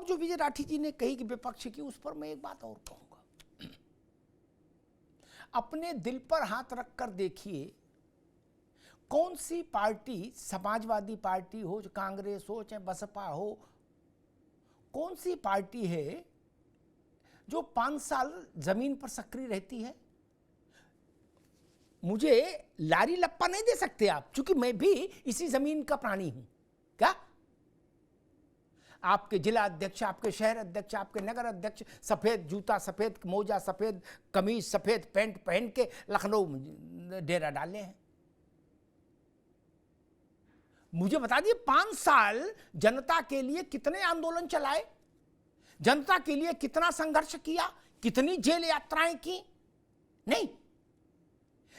जो विजय राठी जी ने कही कि विपक्ष की, उस पर मैं एक बात और कहूंगा। अपने दिल पर हाथ रखकर देखिए, कौन सी पार्टी, समाजवादी पार्टी हो, कांग्रेस हो, चाहे बसपा हो, कौन सी पार्टी है जो 5 साल जमीन पर सक्रिय रहती है? मुझे लारी लप्पा नहीं दे सकते आप, क्योंकि मैं भी इसी जमीन का प्राणी हूं। क्या आपके जिला अध्यक्ष, आपके शहर अध्यक्ष, आपके नगर अध्यक्ष सफेद जूता, सफेद मोजा, सफेद कमीज, सफेद पैंट पहन के लखनऊ में डेरा डाले हैं? मुझे बता दिए, 5 साल जनता के लिए कितने आंदोलन चलाए, जनता के लिए कितना संघर्ष किया, कितनी जेल यात्राएं की? नहीं,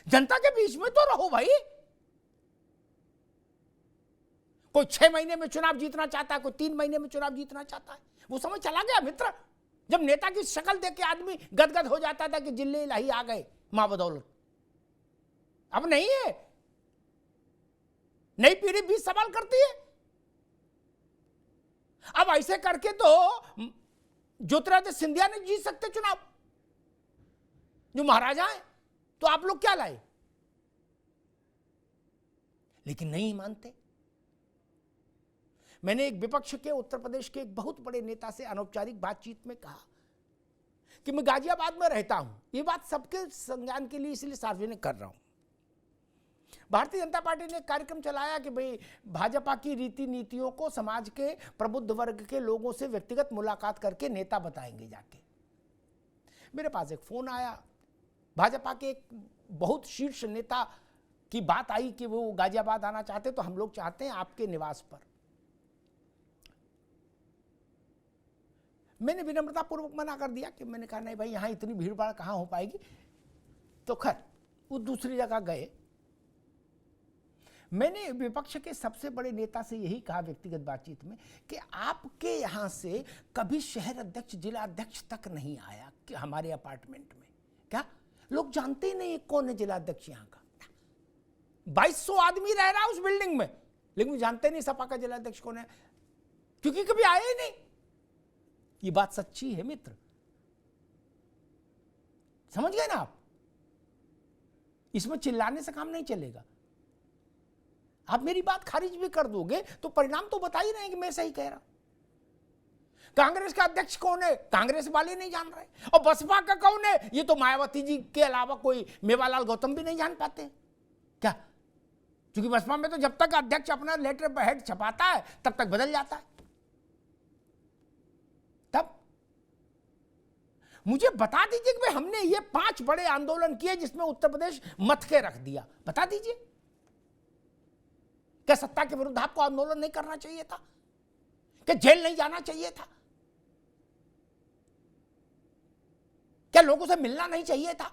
जनता के बीच में तो रहो भाई। कोई 6 महीने में चुनाव जीतना चाहता है, कोई 3 महीने में चुनाव जीतना चाहता है। वो समय चला गया मित्र, जब नेता की शक्ल देख के आदमी गदगद हो जाता था कि जिले इलाही आ गए मां बदौलत। अब नहीं है। नई पीढ़ी भी सवाल करती है। अब ऐसे करके तो ज्योतिरादित्य सिंधिया ने जीत सकते चुनाव, जो महाराजा है। तो आप लोग क्या लाए? लेकिन नहीं मानते। मैंने एक विपक्ष के, उत्तर प्रदेश के एक बहुत बड़े नेता से अनौपचारिक बातचीत में कहा कि मैं गाजियाबाद में रहता हूं। ये बात सबके संज्ञान के लिए इसलिए सार्वजनिक कर रहा हूं। भारतीय जनता पार्टी ने एक कार्यक्रम चलाया कि भाई भाजपा की रीति नीतियों को समाज के प्रबुद्ध वर्ग के लोगों से व्यक्तिगत मुलाकात करके नेता बताएंगे जाके। मेरे पास एक फोन आया, भाजपा के एक बहुत शीर्ष नेता की बात आई कि वो गाजियाबाद आना चाहते, तो हम लोग चाहते हैं आपके निवास पर। मैंने विनम्रतापूर्वक मना कर दिया कि मैंने कहा नहीं भाई, यहां इतनी भीड़ भाड़ कहां हो पाएगी। तो खैर वो दूसरी जगह गए। मैंने विपक्ष के सबसे बड़े नेता से यही कहा व्यक्तिगत बातचीत में कि आपके यहां से कभी शहर अध्यक्ष, जिला अध्यक्ष तक नहीं आया कि हमारे अपार्टमेंट में। क्या लोग जानते ही नहीं कौन है जिला अध्यक्ष यहां का? 2200 आदमी रह रहा है उस बिल्डिंग में, लेकिन जानते नहीं सपा का जिला अध्यक्ष कौन है, क्योंकि कभी आए ही नहीं। ये बात सच्ची है मित्र, समझ गए ना आप? इसमें चिल्लाने से काम नहीं चलेगा। आप मेरी बात खारिज भी कर दोगे तो परिणाम तो बता ही रहे हैं कि मैं सही कह रहा हूं। कांग्रेस का अध्यक्ष कौन है, कांग्रेस वाले नहीं जान रहे। और बसपा का कौन है, ये तो मायावती जी के अलावा कोई मेवालाल गौतम भी नहीं जान पाते। क्या? क्योंकि बसपा में तो जब तक अध्यक्ष अपना लेटर हेड छपाता है तब तक बदल जाता है। तब मुझे बता दीजिए कि भाई हमने ये 5 बड़े आंदोलन किए जिसमें उत्तर प्रदेश मत के रख दिया। बता दीजिए, क्या सत्ता के विरुद्ध आपको आंदोलन नहीं करना चाहिए था? क्या जेल नहीं जाना चाहिए था? क्या लोगों से मिलना नहीं चाहिए था?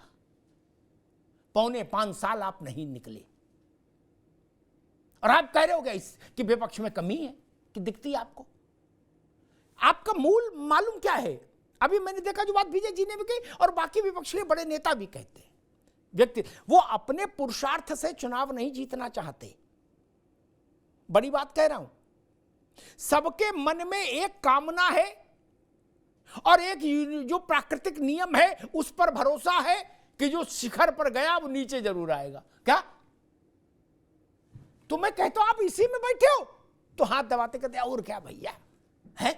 5.25 साल आप नहीं निकले और आप कह रहे हो गए कि विपक्ष में कमी है कि दिखती है आपको। आपका मूल मालूम क्या है? अभी मैंने देखा जो बात विजय जी ने भी कही और बाकी विपक्ष के बड़े नेता भी कहते हैं, व्यक्ति वो अपने पुरुषार्थ से चुनाव नहीं जीतना चाहते। बड़ी बात कह रहा हूं। सबके मन में एक कामना है और एक जो प्राकृतिक नियम है उस पर भरोसा है कि जो शिखर पर गया वो नीचे जरूर आएगा। क्या? तो मैं कहता हूं आप इसी में बैठे हो तो हाथ दबाते कहते और क्या भैया है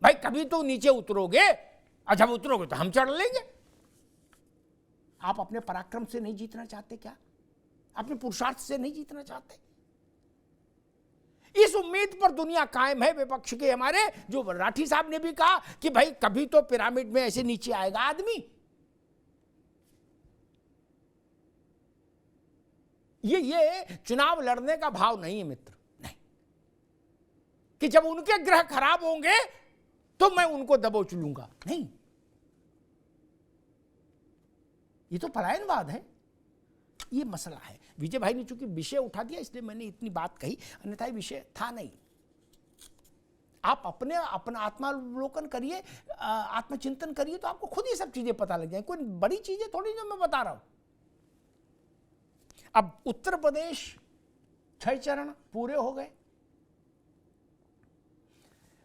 भाई, कभी तो नीचे उतरोगे और जब उतरोगे तो हम चढ़ लेंगे। आप अपने पराक्रम से नहीं जीतना चाहते क्या? अपने पुरुषार्थ से नहीं जीतना चाहते? इस उम्मीद पर दुनिया कायम है विपक्ष के हमारे, जो राठी साहब ने भी कहा कि भाई कभी तो पिरामिड में ऐसे नीचे आएगा आदमी। ये चुनाव लड़ने का भाव नहीं है मित्र, नहीं। कि जब उनके ग्रह खराब होंगे तो मैं उनको दबोच लूंगा, नहीं। ये तो पलायनवाद है, ये मसला है। विजय भाई ने चूंकि विषय उठा दिया इसलिए मैंने इतनी बात कही, अन्यथा विषय था नहीं। आप अपना आत्मावलोकन करिए, आत्मचिंतन करिए तो आपको खुद ये सब चीजें पता लग जाएंगी। कोई बड़ी चीजें थोड़ी जो मैं बता रहा हूं। अब उत्तर प्रदेश 6 चरण पूरे हो गए।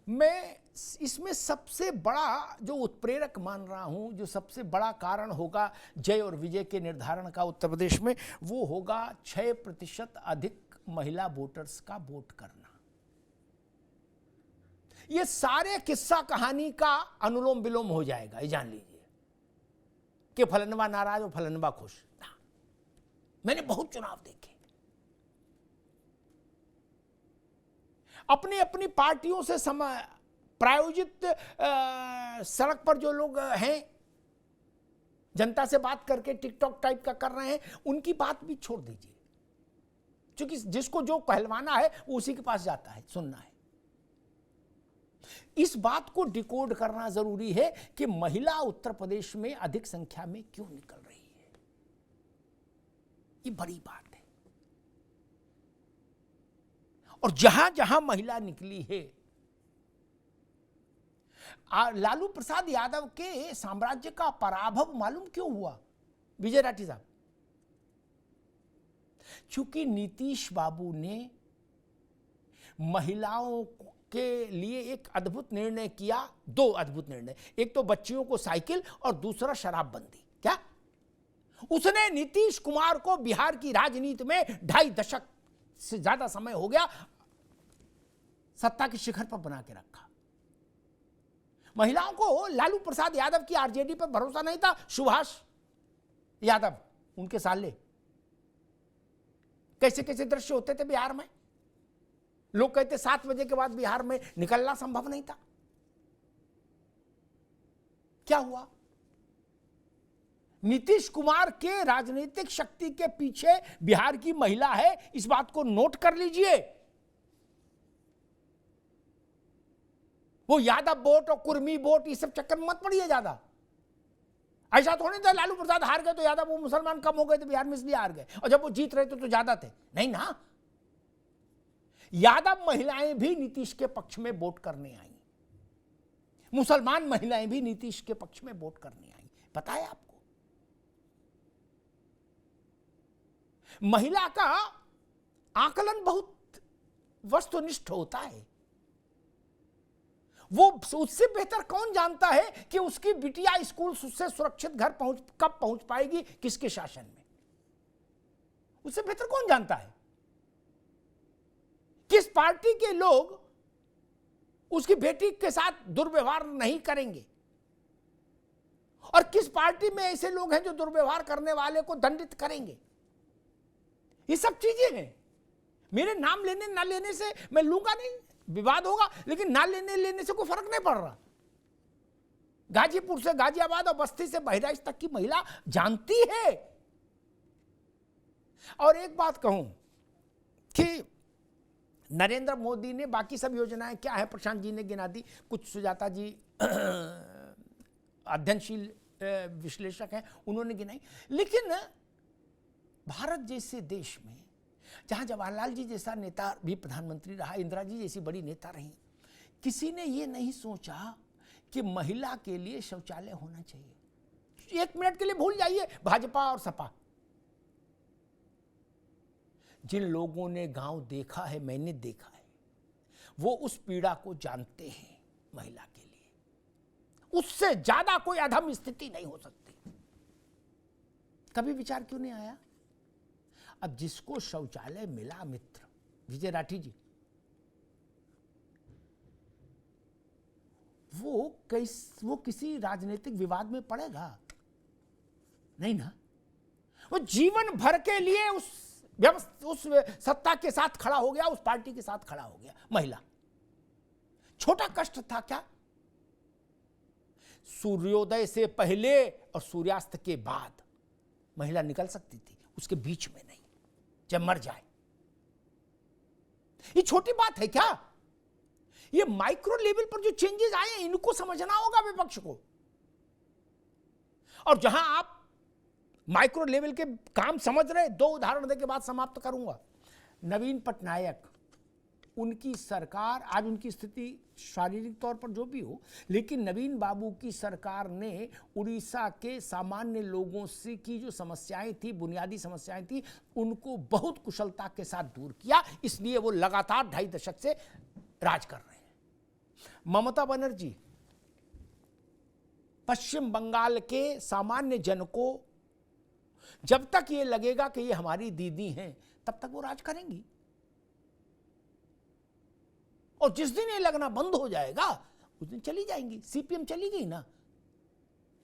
मैं इसमें सबसे बड़ा जो उत्प्रेरक मान रहा हूं, जो सबसे बड़ा कारण होगा जय और विजय के निर्धारण का उत्तर प्रदेश में, वो होगा 6% अधिक महिला वोटर्स का वोट करना। ये सारे किस्सा कहानी का अनुलोम विलोम हो जाएगा, ये जान लीजिए कि फलनवा नाराज और फलनवा खुश ना। मैंने बहुत चुनाव देखे, अपनी अपनी पार्टियों से प्रायोजित सड़क पर जो लोग हैं, जनता से बात करके टिकटॉक टाइप का कर रहे हैं, उनकी बात भी छोड़ दीजिए, क्योंकि जिसको जो कहलवाना है वो उसी के पास जाता है, सुनना है। इस बात को डिकोड करना जरूरी है कि महिला उत्तर प्रदेश में अधिक संख्या में क्यों निकल रही है। ये बड़ी बात है। और जहां जहां महिला निकली है, लालू प्रसाद यादव के साम्राज्य का पराभव मालूम क्यों हुआ विजय राठी साहब? चूंकि नीतीश बाबू ने महिलाओं के लिए एक अद्भुत निर्णय किया, 2 अद्भुत निर्णय, एक तो बच्चियों को साइकिल और दूसरा शराबबंदी। क्या उसने नीतीश कुमार को बिहार की राजनीति में 2.5 दशक से ज्यादा समय हो गया सत्ता के शिखर पर बना के रखा। महिलाओं को लालू प्रसाद यादव की आरजेडी पर भरोसा नहीं था। सुभाष यादव, उनके साले, कैसे कैसे दृश्य होते थे बिहार में। लोग कहते 7 बजे के बाद बिहार में निकलना संभव नहीं था। क्या हुआ? नीतीश कुमार के राजनीतिक शक्ति के पीछे बिहार की महिला है, इस बात को नोट कर लीजिए। वो यादव वोट और कुर्मी वोट, ये सब चक्कर में मत पड़िए ज्यादा। ऐसा थोड़ी था लालू प्रसाद हार गए तो यादव, वो मुसलमान कम हो गए थे बिहार में इसलिए हार गए, और जब वो जीत रहे थे तो ज्यादा थे। नहीं ना, यादव महिलाएं भी नीतीश के पक्ष में वोट करने आई, मुसलमान महिलाएं भी नीतीश के पक्ष में वोट करने आई। पता है आपको, महिला का आकलन बहुत वस्तुनिष्ठ होता है। वो उससे बेहतर कौन जानता है कि उसकी बिटिया स्कूल से सुरक्षित घर कब पहुंच पाएगी, किसके शासन में? उससे बेहतर कौन जानता है? किस पार्टी के लोग उसकी बेटी के साथ दुर्व्यवहार नहीं करेंगे, और किस पार्टी में ऐसे लोग हैं जो दुर्व्यवहार करने वाले को दंडित करेंगे। ये सब चीजें हैं। मेरे नाम लेने ना लेने से मैं लूंगा नहीं, विवाद होगा, लेकिन ना लेने से कोई फर्क नहीं पड़ रहा। गाजीपुर से गाजियाबाद और बस्ती से बहराइच तक की महिला जानती है। और एक बात कहूं कि नरेंद्र मोदी ने बाकी सब योजनाएं क्या है, प्रशांत जी ने गिना दी, कुछ सुजाता जी अध्ययनशील विश्लेषक हैं, उन्होंने गिनाई। लेकिन भारत जैसे देश में, जहां जवाहरलाल जी जैसा नेता भी प्रधानमंत्री रहा, इंदिरा जी जैसी बड़ी नेता रही, किसी ने यह नहीं सोचा कि महिला के लिए शौचालय होना चाहिए। 1 मिनट के लिए भूल जाइए भाजपा और सपा। जिन लोगों ने गांव देखा है, मैंने देखा है, वो उस पीड़ा को जानते हैं। महिला के लिए उससे ज्यादा कोई अधम स्थिति नहीं हो सकती। कभी विचार क्यों नहीं आया? अब जिसको शौचालय मिला, मित्र विजय राठी जी, वो किसी राजनीतिक विवाद में पड़ेगा नहीं ना। वो जीवन भर के लिए उस सत्ता के साथ खड़ा हो गया, उस पार्टी के साथ खड़ा हो गया। महिला, छोटा कष्ट था क्या? सूर्योदय से पहले और सूर्यास्त के बाद महिला निकल सकती थी, उसके बीच में नहीं, जब मर जाए। ये छोटी बात है क्या? ये माइक्रो लेवल पर जो चेंजेस आए हैं, इनको समझना होगा विपक्ष को। और जहां आप माइक्रो लेवल के काम समझ रहे, 2 उदाहरण देके बाद समाप्त करूंगा। नवीन पटनायक, उनकी सरकार, आज उनकी स्थिति शारीरिक तौर पर जो भी हो, लेकिन नवीन बाबू की सरकार ने उड़ीसा के सामान्य लोगों से की जो समस्याएं थी, बुनियादी समस्याएं थी, उनको बहुत कुशलता के साथ दूर किया। इसलिए वो लगातार 2.5 दशक से राज कर रहे हैं। ममता बनर्जी पश्चिम बंगाल के सामान्य जन को जब तक ये लगेगा कि ये हमारी दीदी हैं, तब तक वो राज करेंगी। और जिस दिन ये लगना बंद हो जाएगा, उस दिन चली जाएंगी। सीपीएम चली गई ना,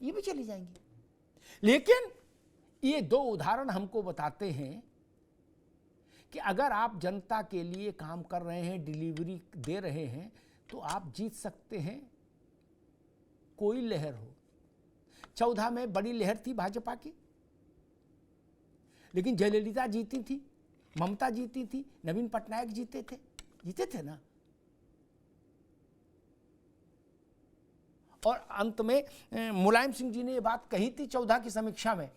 ये भी चली जाएंगी। लेकिन ये दो उदाहरण हमको बताते हैं कि अगर आप जनता के लिए काम कर रहे हैं, डिलीवरी दे रहे हैं, तो आप जीत सकते हैं। कोई लहर हो, 14 में बड़ी लहर थी भाजपा की, लेकिन जयललिता जीती थी, ममता जीती थी, नवीन पटनायक जीते थे ना। और अंत में मुलायम सिंह जी ने ये बात कही थी 14 की समीक्षा में,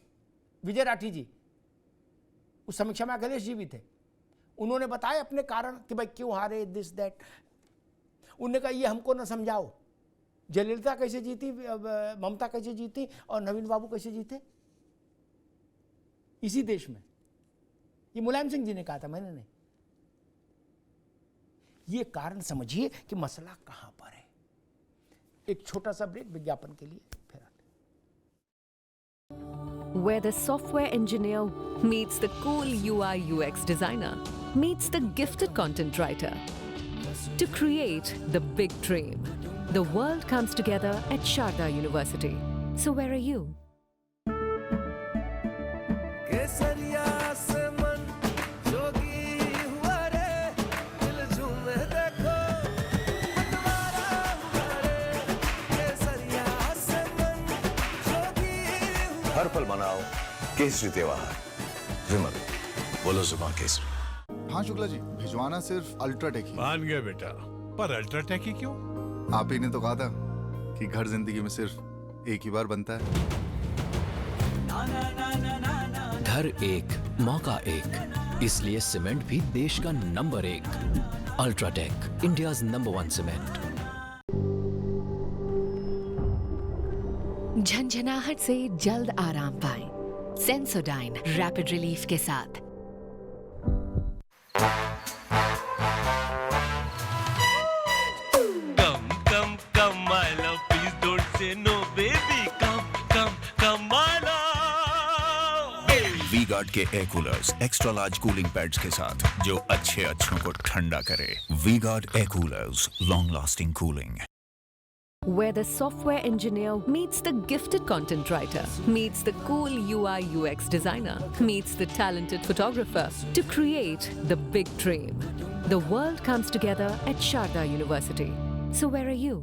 विजय राठी जी उस समीक्षा में अखिलेश जी भी थे। उन्होंने बताया अपने कारण कि भाई क्यों हारे, दिस दैट। उन्होंने कहा ये हमको न समझाओ, जयललिता कैसे जीती, ममता कैसे जीती और नवीन बाबू कैसे जीते इसी देश में। ये मुलायम सिंह जी ने कहा था, मैंने नहीं। ये कारण समझिए कि मसला कहां पर है। एक छोटा सा ब्रेक विज्ञापन के लिए, फिर आते। Where the software engineer meets the cool UI UX designer, meets the gifted content writer. To create the big dream, the world comes together at Sharda University. So where are you? हर पल मनाओ केसरी त्योहार। विमल, बोलो जुबान केसरी। हाँ शुक्ला जी, भिजवाना सिर्फ UltraTech ही। मान गया बेटा, पर अल्ट्राटेक ही क्यों? आप ही ने तो कहा था कि घर जिंदगी में सिर्फ एक ही बार बनता है। घर एक, मौका एक, इसलिए सीमेंट भी देश का number 1। UltraTech, India's number 1 cement. झंझनाहट से जल्द आराम पाएं सेंसोडाइन रैपिड रिलीफ के साथ। Come, my love, please don't say no, baby. Come, my love. V-Guard के air coolers extra large cooling pads के साथ, जो अच्छों को ठंडा करे। V-Guard air coolers, long lasting cooling. Where the software engineer meets the gifted content writer, meets the cool UI UX designer, meets the talented photographer to create the big dream. The world comes together at Sharda University. So where are you?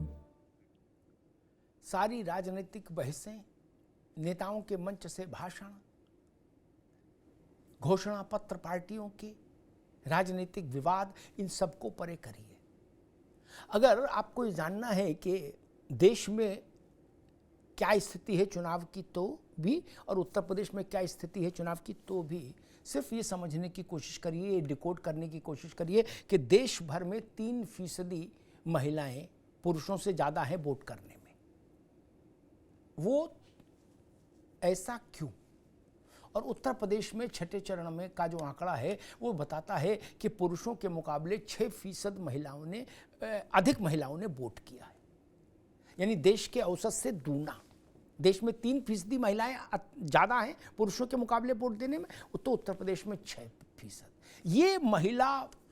सारी राजनीतिक बहसें, नेताओं के मंच से भाषण, घोषणा पत्र पार्टियों के, राजनीतिक विवाद, इन सबको परे करिए। अगर आपको जानना है कि देश में क्या स्थिति है चुनाव की तो भी, और उत्तर प्रदेश में क्या स्थिति है चुनाव की तो भी, सिर्फ ये समझने की कोशिश करिए, ये डिकोड करने की कोशिश करिए कि देश भर में 3% महिलाएं पुरुषों से ज़्यादा हैं वोट करने में। वो ऐसा क्यों? और उत्तर प्रदेश में छठे चरण में का जो आंकड़ा है वो बताता है कि पुरुषों के मुकाबले 6% महिलाओं ने, अधिक महिलाओं ने वोट किया है, यानी देश के औसत से दूना। देश में 3% महिलाएं ज़्यादा हैं पुरुषों के मुकाबले वोट देने में, तो उत्तर प्रदेश में 6%। ये महिला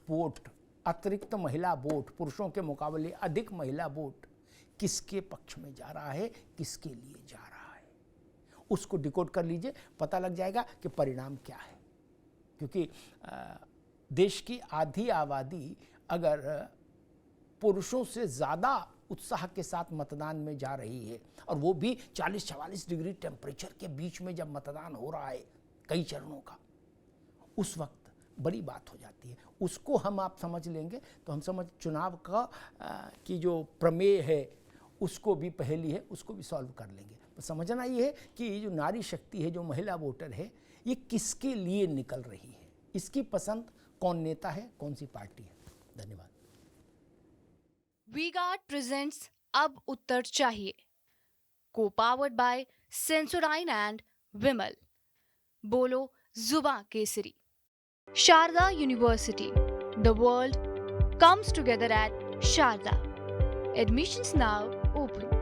वोट, अतिरिक्त महिला वोट, पुरुषों के मुकाबले अधिक महिला वोट किसके पक्ष में जा रहा है, किसके लिए जा रहा है, उसको डिकोड कर लीजिए, पता लग जाएगा कि परिणाम क्या है। क्योंकि देश की आधी आबादी अगर पुरुषों से ज़्यादा उत्साह के साथ मतदान में जा रही है, और वो भी 40-44 डिग्री टेम्परेचर के बीच में जब मतदान हो रहा है कई चरणों का, उस वक्त बड़ी बात हो जाती है। उसको हम आप समझ लेंगे तो हम समझ चुनाव का की जो प्रमेय है उसको भी पहेली है, उसको भी सॉल्व कर लेंगे। तो समझना ये है कि ये जो नारी शक्ति है, जो महिला वोटर है, ये किसके लिए निकल रही है, इसकी पसंद कौन नेता है, कौन सी पार्टी है। धन्यवाद। वी-गार्ड प्रेजेंट्स अब उत्तर चाहिए, को powered by Sensodyne and Vimal. बोलो जुबां केसरी। Sharda University, the world comes together at Sharda. Admissions now open.